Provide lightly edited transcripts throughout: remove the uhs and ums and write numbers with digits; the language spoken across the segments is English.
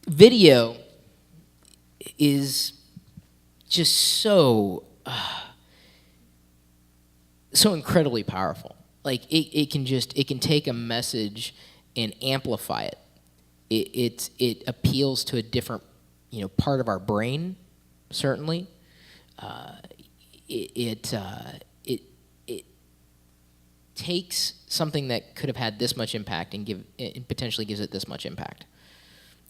video is just so incredibly powerful. Like it can take a message and amplify it. It appeals to a different part of our brain, certainly. It takes something that could have had this much impact and potentially gives it this much impact.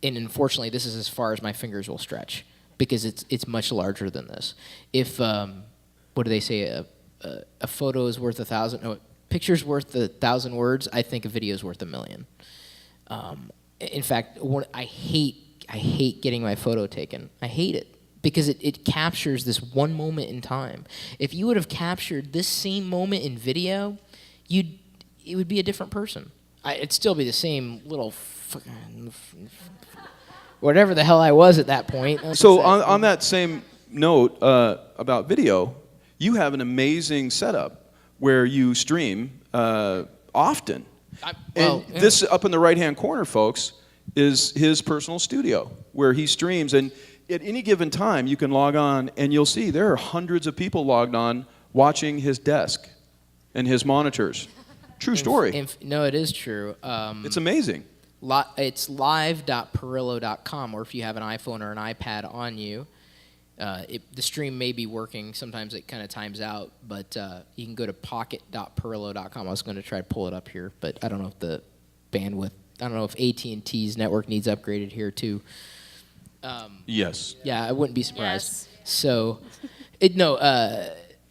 And unfortunately, this is as far as my fingers will stretch because it's much larger than this. If what do they say? A photo is worth 1,000. No, picture's worth 1,000 words. I think a video is worth 1,000,000. In fact, I hate getting my photo taken. I hate it because it captures this one moment in time. If you would have captured this same moment in video, it would be a different person. It'd still be the same little whatever the hell I was at that point. So on that same note about video, you have an amazing setup where you stream often. This up in the right-hand corner, folks, is his personal studio where he streams. And at any given time, you can log on, and you'll see there are hundreds of people logged on watching his desk and his monitors. True story. No, it is true. It's amazing. It's live.pirillo.com, or if you have an iPhone or an iPad on you, the stream may be working. Sometimes it kind of times out, but you can go to pocket.pirillo.com. I was going to try to pull it up here, but I don't know if the bandwidth, I don't know if AT&T's network needs upgraded here too. Yes. Yeah, I wouldn't be surprised. Yes. So,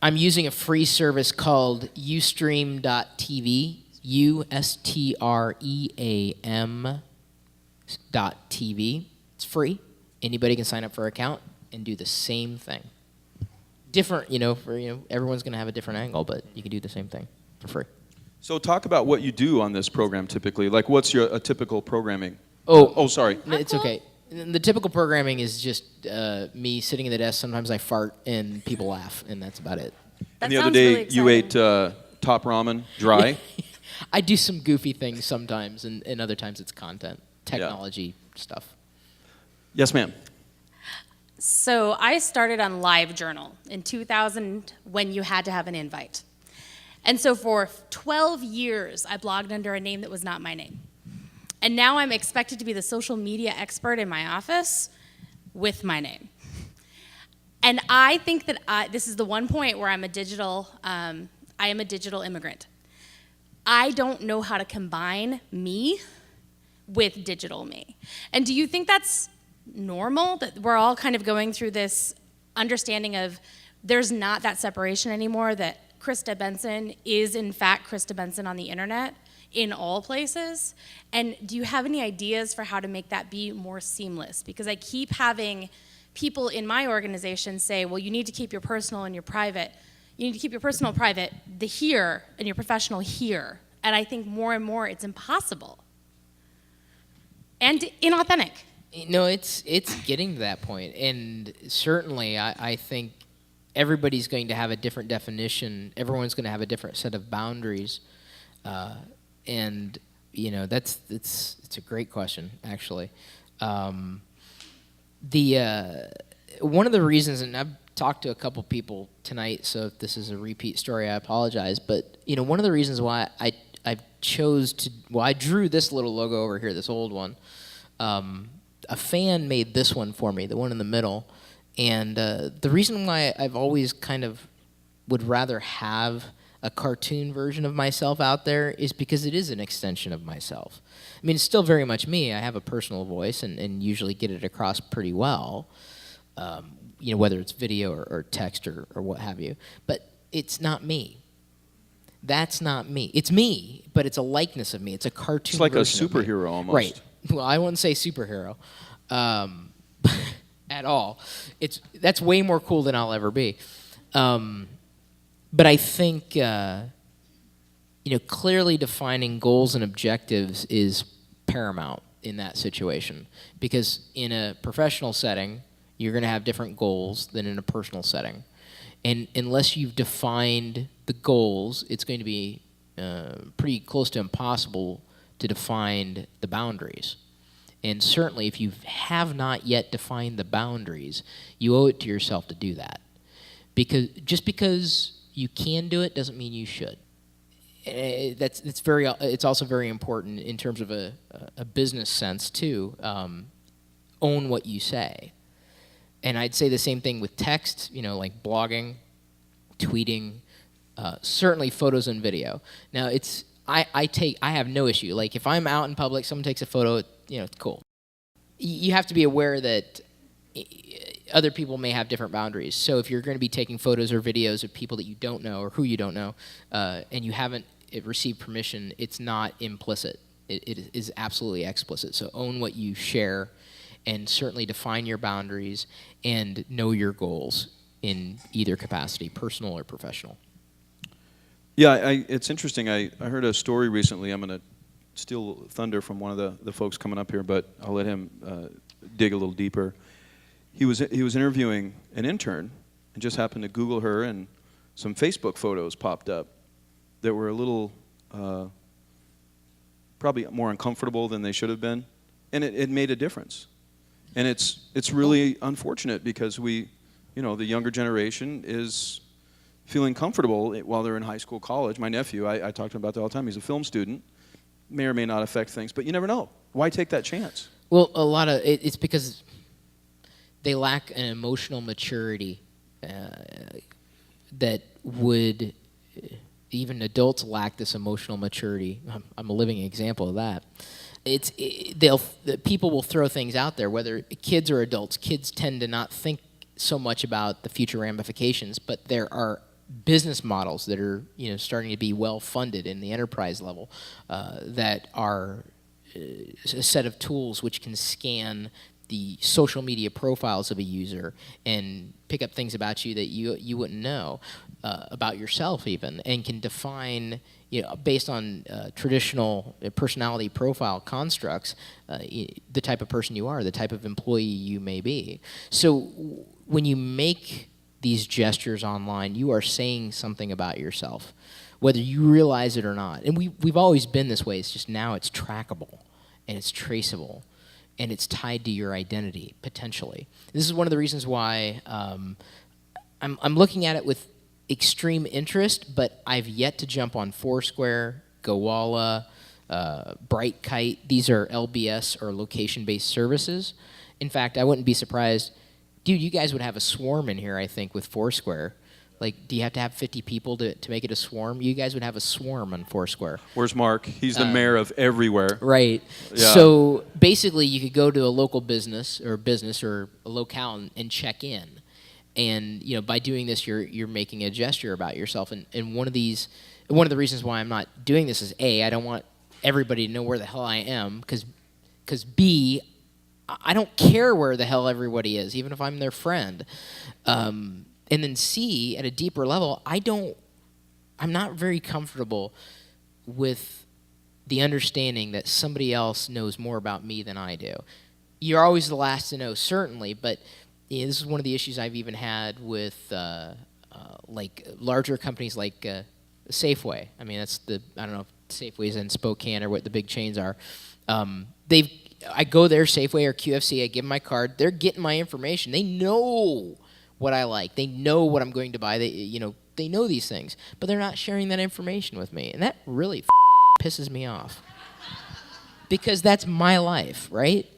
I'm using a free service called ustream.tv, USTREAM.tv. It's free. Anybody can sign up for an account and do the same thing. Different, everyone's going to have a different angle, but you can do the same thing for free. So talk about what you do on this program typically. Like, what's a typical programming? Oh, sorry. It's okay. The typical programming is just me sitting at the desk. Sometimes I fart and people laugh, and that's about it. And the other day you ate top ramen dry. I do some goofy things sometimes, and other times it's content, technology stuff. Yes, ma'am. So I started on LiveJournal in 2000 when you had to have an invite. And so for 12 years, I blogged under a name that was not my name. And now I'm expected to be the social media expert in my office with my name. And I think that this is the one point where I am a digital immigrant. I don't know how to combine me with digital me. And do you think that's normal, that we're all kind of going through this understanding of there's not that separation anymore, that Krista Benson is in fact Krista Benson on the internet in all places? And do you have any ideas for how to make that be more seamless? Because I keep having people in my organization say, well, you need to keep your personal and your private. You need to keep your personal private, the here, and your professional here. And I think more and more it's impossible and inauthentic. No, it's getting to that point, and certainly I think everybody's going to have a different definition. Everyone's going to have a different set of boundaries, and it's a great question actually. One of the reasons, and I've talked to a couple people tonight, so if this is a repeat story, I apologize. But one of the reasons why I drew this little logo over here, this old one. A fan made this one for me, the one in the middle, and the reason why I've always kind of would rather have a cartoon version of myself out there is because it is an extension of myself. I mean, it's still very much me. I have a personal voice and usually get it across pretty well, whether it's video or text or what have you. But it's not me. That's not me. It's me, but it's a likeness of me. It's a cartoon. It's like a version of me. superhero almost. Right. Well, I wouldn't say superhero at all. That's way more cool than I'll ever be. But I think clearly defining goals and objectives is paramount in that situation, because in a professional setting, you're going to have different goals than in a personal setting. And unless you've defined the goals, it's going to be pretty close to impossible to define the boundaries. And certainly if you have not yet defined the boundaries, you owe it to yourself to do that. Because just because you can do it doesn't mean you should. It's also very important in terms of a business sense too. Own what you say. And I'd say the same thing with text, like blogging, tweeting, certainly photos and video. Now I have no issue. Like if I'm out in public, someone takes a photo, it's cool. You have to be aware that other people may have different boundaries. So if you're going to be taking photos or videos of people that you don't know or who you don't know, and you haven't received permission, it's not implicit. It is absolutely explicit. So own what you share, and certainly define your boundaries and know your goals in either capacity, personal or professional. Yeah, it's interesting. I heard a story recently. I'm going to steal thunder from one of the folks coming up here, but I'll let him dig a little deeper. He was interviewing an intern and just happened to Google her, and some Facebook photos popped up that were a little probably more uncomfortable than they should have been, and it made a difference. And it's really unfortunate because the younger generation is feeling comfortable while they're in high school, college. My nephew, I talk to him about that all the time. He's a film student. May or may not affect things, but you never know. Why take that chance? Well, a lot of it's because they lack an emotional maturity that would, even adults lack this emotional maturity. I'm a living example of that. People will throw things out there, whether kids or adults. Kids tend to not think so much about the future ramifications, but there are business models that are starting to be well funded in the enterprise level that are a set of tools which can scan the social media profiles of a user and pick up things about you that you wouldn't know about yourself even, and can define based on traditional personality profile constructs the type of person you are, the type of employee you may be. So when you make these gestures online, you are saying something about yourself, whether you realize it or not. And we've always been this way. It's just now it's trackable and it's traceable and it's tied to your identity potentially. This is one of the reasons why I'm looking at it with extreme interest, but I've yet to jump on Foursquare, Gowalla, Bright Kite. These are LBS or location-based services. In fact, I wouldn't be surprised. Dude, you guys would have a swarm in here, I think, with Foursquare. Like, do you have to have 50 people to make it a swarm? You guys would have a swarm on Foursquare. Where's Mark? He's the mayor of everywhere. Right. Yeah. So basically, you could go to a local business or a locale and check in. And by doing this, you're making a gesture about yourself. And one of the reasons why I'm not doing this is I don't want everybody to know where the hell I am, because B, I don't care where the hell everybody is, even if I'm their friend. And then C, at a deeper level, I'm not very comfortable with the understanding that somebody else knows more about me than I do. You're always the last to know, certainly, but this is one of the issues I've even had with like larger companies like Safeway. I mean, I don't know if Safeway's in Spokane or what the big chains are. I go there, Safeway or QFC, I give them my card. They're getting my information. They know what I like. They know what I'm going to buy. They know these things, but they're not sharing that information with me, and that really pisses me off because that's my life, right?